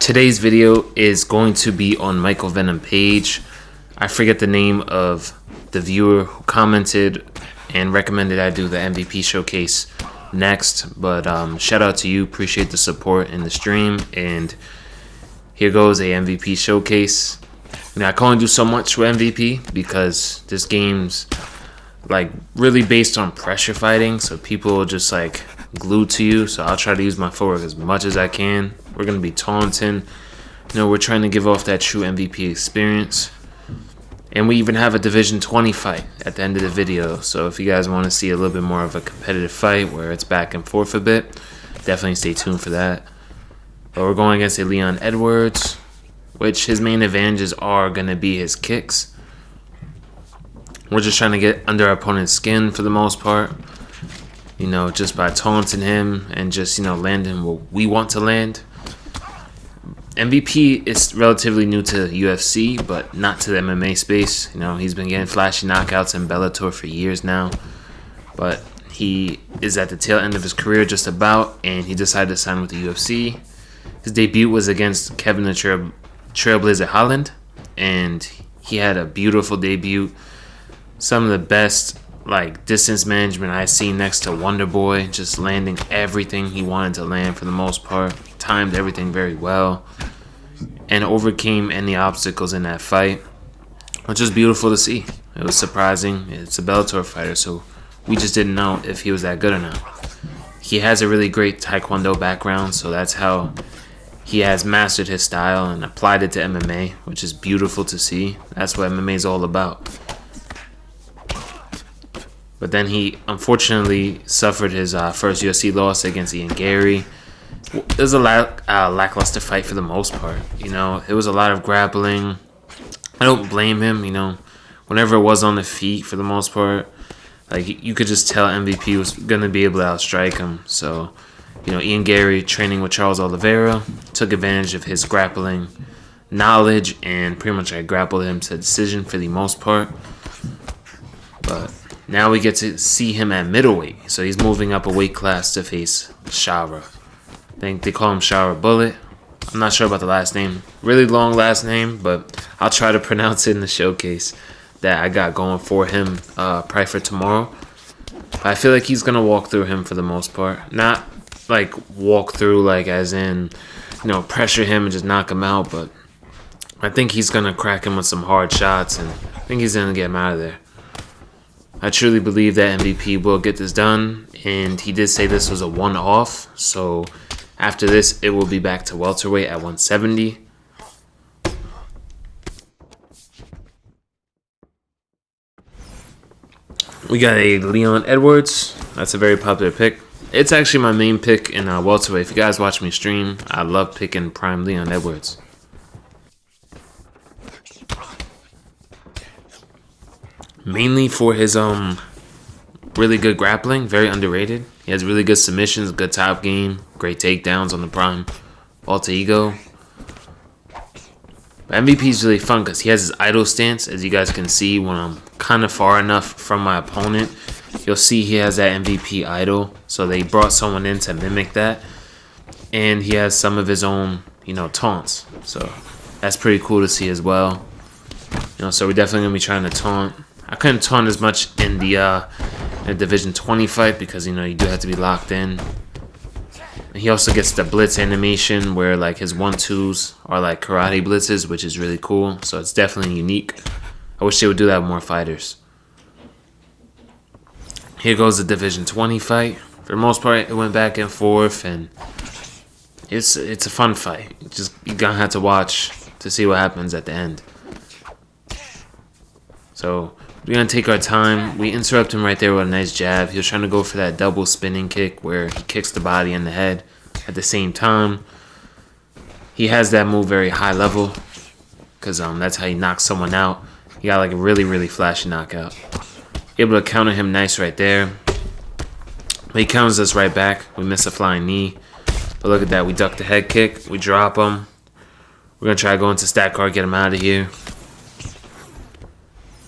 Today's video is going to be on Michael Venom Page. I forget the name of the viewer who commented and recommended I do the MVP showcase next, but shout out to you. Appreciate the support in the stream, and here goes a MVP showcase. Now, I can only do so much with MVP because this game's like really based on pressure fighting, so people are just like glued to you. So I'll try to use my footwork as much as I can. We're gonna be taunting. We're trying to give off that true MVP experience. And we even have a Division 20 fight at the end of the video. So if you guys want to see a little bit more of a competitive fight where it's back and forth a bit, definitely stay tuned for that. But we're going against a Leon Edwards, which his main advantages are going to be his kicks. We're just trying to get under our opponent's skin for the most part. Just by taunting him and just, landing what we want to land. MVP is relatively new to UFC, but not to the MMA space. He's been getting flashy knockouts in Bellator for years now. But he is at the tail end of his career just about, and he decided to sign with the UFC. His debut was against Kevin the Trailblazer Holland, and he had a beautiful debut. Some of the best distance management I've seen next to Wonder Boy, just landing everything he wanted to land for the most part. Timed everything very well and overcame any obstacles in that fight, which is beautiful to see. It was surprising. It's a Bellator fighter, so we just didn't know if he was that good or not. He has a really great Taekwondo background, so that's how he has mastered his style and applied it to MMA, which is beautiful to see. That's what MMA is all about. But then he unfortunately suffered his first UFC loss against Ian Gary. It was a lackluster fight for the most part. It was a lot of grappling. I don't blame him. Whenever it was on the feet for the most part, you could just tell MVP was gonna be able to outstrike him. So, Ian Gary, training with Charles Oliveira, took advantage of his grappling knowledge and pretty much grappled him to decision for the most part. But now we get to see him at middleweight, so he's moving up a weight class to face Shara. I think they call him Shara Bullet. I'm not sure about the last name. Really long last name, but I'll try to pronounce it in the showcase that I got going for him probably for tomorrow. I feel like he's going to walk through him for the most part. Not walk through as in, pressure him and just knock him out, but I think he's going to crack him with some hard shots, and I think he's going to get him out of there. I truly believe that MVP will get this done, and he did say this was a one-off, so after this, it will be back to welterweight at 170. We got a Leon Edwards. That's a very popular pick. It's actually my main pick in welterweight. If you guys watch me stream, I love picking prime Leon Edwards. Mainly for his really good grappling, very underrated. He has really good submissions, good top game, great takedowns on the prime alter ego. But MVP is really fun because he has his idle stance, as you guys can see when I'm kind of far enough from my opponent. You'll see he has that MVP idle, so they brought someone in to mimic that. And he has some of his own, taunts. So that's pretty cool to see as well. So we're definitely going to be trying to taunt. I couldn't taunt as much in the Division 20 fight because, you do have to be locked in. And he also gets the blitz animation where, his 1-2s are karate blitzes, which is really cool. So it's definitely unique. I wish they would do that with more fighters. Here goes the Division 20 fight. For the most part, it went back and forth, and it's a fun fight. You're going to have to watch to see what happens at the end. So we're going to take our time. We interrupt him right there with a nice jab. He was trying to go for that double spinning kick where he kicks the body in the head at the same time. He has that move very high level because that's how he knocks someone out. He got a really, really flashy knockout. Able to counter him nice right there. But he counters us right back. We miss a flying knee. But look at that. We duck the head kick. We drop him. We're going to try to go into stack guard, get him out of here.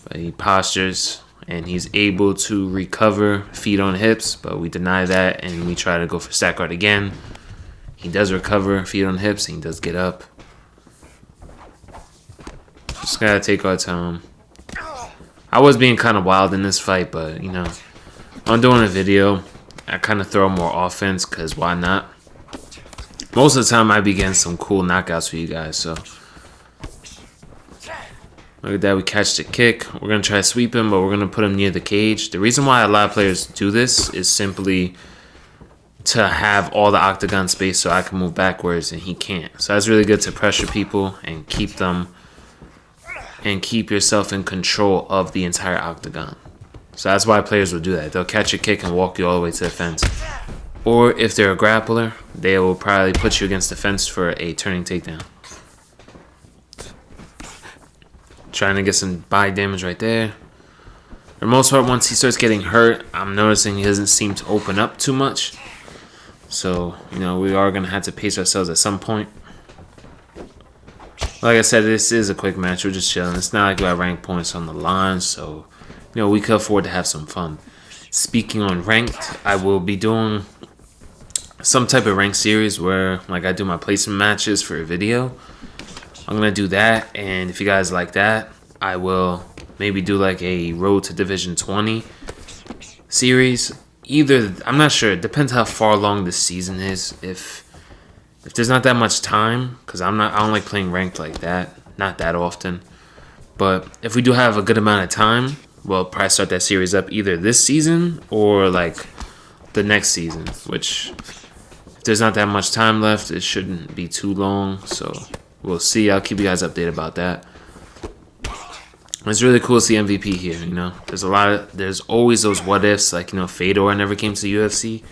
But he postures, and he's able to recover feet on hips, but we deny that, and we try to go for stack guard again. He does recover, feet on hips, and he does get up. Just gotta take our time. I was being kind of wild in this fight, but, you know, I'm doing a video. I kind of throw more offense, because why not? Most of the time, I be getting some cool knockouts for you guys, so. Look at that, we catch the kick. We're going to try to sweep him, but we're going to put him near the cage. The reason why a lot of players do this is simply to have all the octagon space so I can move backwards and he can't. So that's really good to pressure people and keep them and keep yourself in control of the entire octagon. So that's why players will do that. They'll catch a kick and walk you all the way to the fence. Or if they're a grappler, they will probably put you against the fence for a turning takedown. Trying to get some body damage right there. For the most part, once he starts getting hurt, I'm noticing he doesn't seem to open up too much. So, you know, we are going to have to pace ourselves at some point. Like I said, this is a quick match. We're just chilling. It's not like we got rank points on the line, so, you know, we could afford to have some fun. Speaking on ranked, I will be doing some type of ranked series where, like, I do my placement matches for a video. I'm going to do that, and if you guys like that, I will maybe do like a Road to Division 20 series. Either, I'm not sure, it depends how far along this season is. If there's not that much time, because I don't like playing ranked like that, not that often. But if we do have a good amount of time, we'll probably start that series up either this season or like the next season, which if there's not that much time left, it shouldn't be too long, so we'll see. I'll keep you guys updated about that. It's really cool to see MVP here, you know. There's always those what ifs, like, you know, Fedor never came to the UFC. You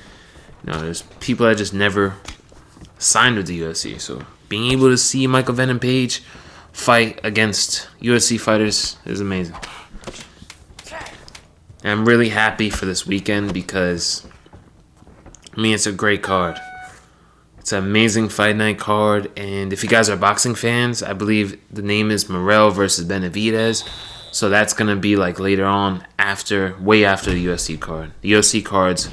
know, there's people that just never signed with the UFC. So being able to see Michael Venom Page fight against UFC fighters is amazing. And I'm really happy for this weekend because, I mean, it's a great card. It's an amazing fight night card, and if you guys are boxing fans, I believe the name is Morel versus Benavidez, so that's going to be like later on, way after the UFC card. The UFC card's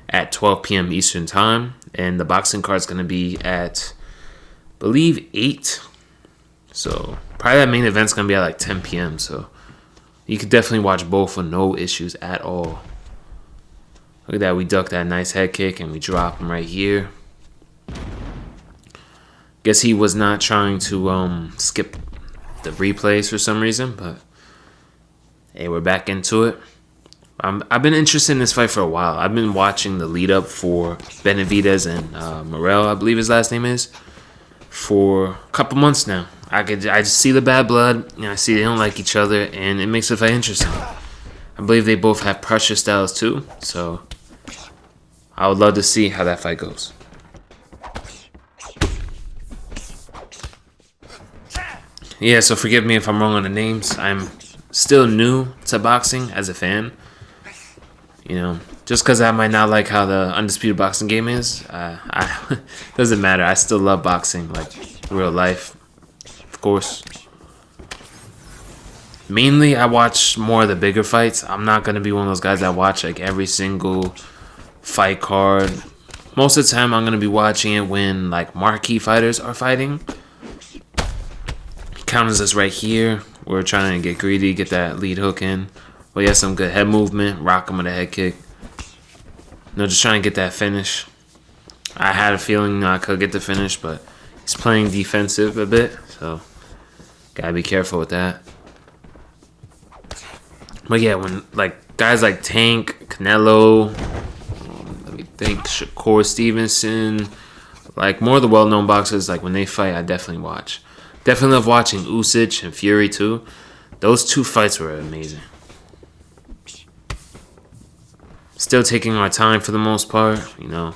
at 12 p.m. Eastern Time, and the boxing card's going to be at, I believe, 8. So probably that main event's going to be at like 10 p.m., so you could definitely watch both with no issues at all. Look at that, we duck that nice head kick, and we drop him right here. Guess he was not trying to skip the replays for some reason, but hey, we're back into it. I've been interested in this fight for a while. I've been watching the lead up for Benavidez and Morel, I believe his last name is, for a couple months now. I just see the bad blood, and I see they don't like each other, and it makes the fight interesting. I believe they both have pressure styles too, so I would love to see how that fight goes. Yeah, so forgive me if I'm wrong on the names. I'm still new to boxing as a fan. You know, just because I might not like how the Undisputed Boxing game is, doesn't matter. I still love boxing, like real life, of course. Mainly, I watch more of the bigger fights. I'm not going to be one of those guys that watch like every single fight card. Most of the time, I'm going to be watching it when like marquee fighters are fighting. Counters us right here. We're trying to get greedy, get that lead hook in. Well, he has some good head movement. Rock him with a head kick. No, just trying to get that finish. I had a feeling I could get the finish, but he's playing defensive a bit, so gotta be careful with that. But yeah, when like guys like Tank, Canelo, let me think, Shakur Stevenson, like more of the well-known boxers, like when they fight, I definitely watch. Definitely love watching Usyk and Fury too. Those two fights were amazing. Still taking our time for the most part, you know.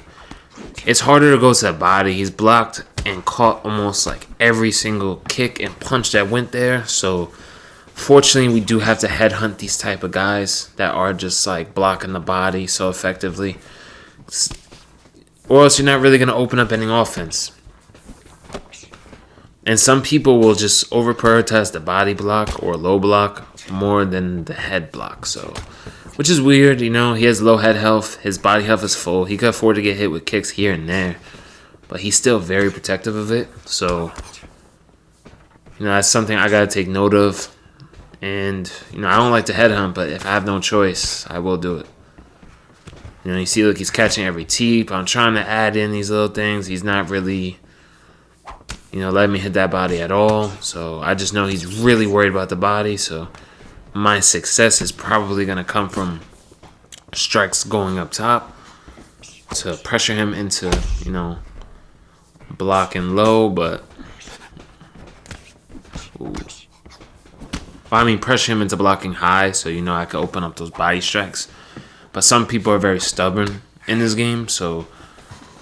It's harder to go to the body. He's blocked and caught almost like every single kick and punch that went there. So, fortunately, we do have to headhunt these type of guys that are just like blocking the body so effectively. Or else you're not really going to open up any offense. And some people will just over-prioritize the body block or low block more than the head block. So, which is weird, you know. He has low head health. His body health is full. He can afford to get hit with kicks here and there. but he's still very protective of it. So, that's something I gotta take note of. And, I don't like to headhunt, but if I have no choice, I will do it. You see, look, he's catching every teep. I'm trying to add in these little things. He's not really, letting me hit that body at all. So I just know he's really worried about the body. So my success is probably going to come from strikes going up top to pressure him into, blocking low. But, pressure him into blocking high. So, I can open up those body strikes. But some people are very stubborn in this game, so,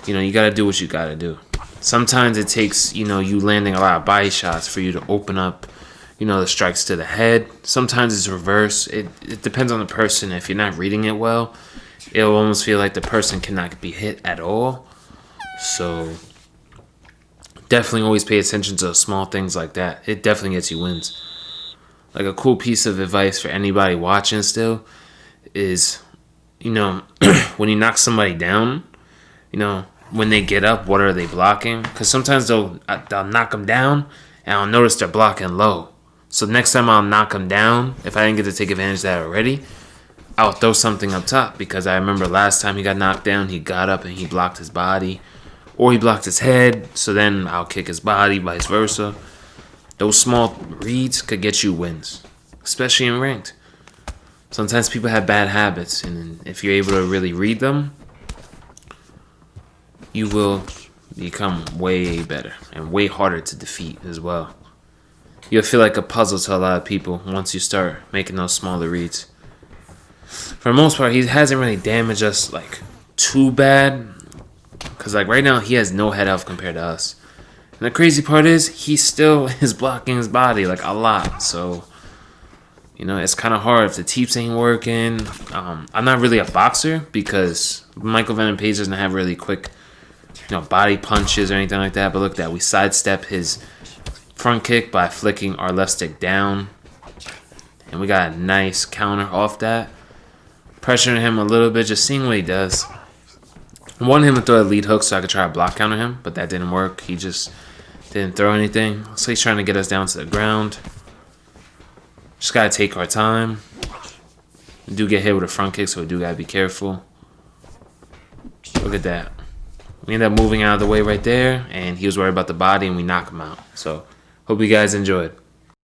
you got to do what you got to do. Sometimes it takes, you landing a lot of body shots for you to open up, the strikes to the head. Sometimes it's reverse. It depends on the person. If you're not reading it well, it'll almost feel like the person cannot be hit at all. So definitely always pay attention to small things like that. It definitely gets you wins. Like a cool piece of advice for anybody watching still is, when you knock somebody down, when they get up, what are they blocking? Because sometimes they'll knock them down, and I'll notice they're blocking low. So next time I'll knock them down, if I didn't get to take advantage of that already, I'll throw something up top. Because I remember last time he got knocked down, he got up and he blocked his body. Or he blocked his head, so then I'll kick his body, vice versa. Those small reads could get you wins, especially in ranked. Sometimes people have bad habits, and if you're able to really read them, you will become way better and way harder to defeat as well. You'll feel like a puzzle to a lot of people once you start making those smaller reads. For the most part, he hasn't really damaged us too bad, because right now he has no head health compared to us. And the crazy part is he still is blocking his body a lot, so it's kind of hard if the teeps ain't working. I'm not really a boxer because Michael Venom Page doesn't have really quick, body punches or anything like that. But look at that. We sidestep his front kick by flicking our left stick down. And we got a nice counter off that. Pressuring him a little bit, just seeing what he does. I wanted him to throw a lead hook so I could try to block counter him, but that didn't work. He just didn't throw anything. So he's trying to get us down to the ground. Just gotta take our time. We do get hit with a front kick, so we do gotta be careful. Look at that. We end up moving out of the way right there, and he was worried about the body, and we knock him out. So, hope you guys enjoyed.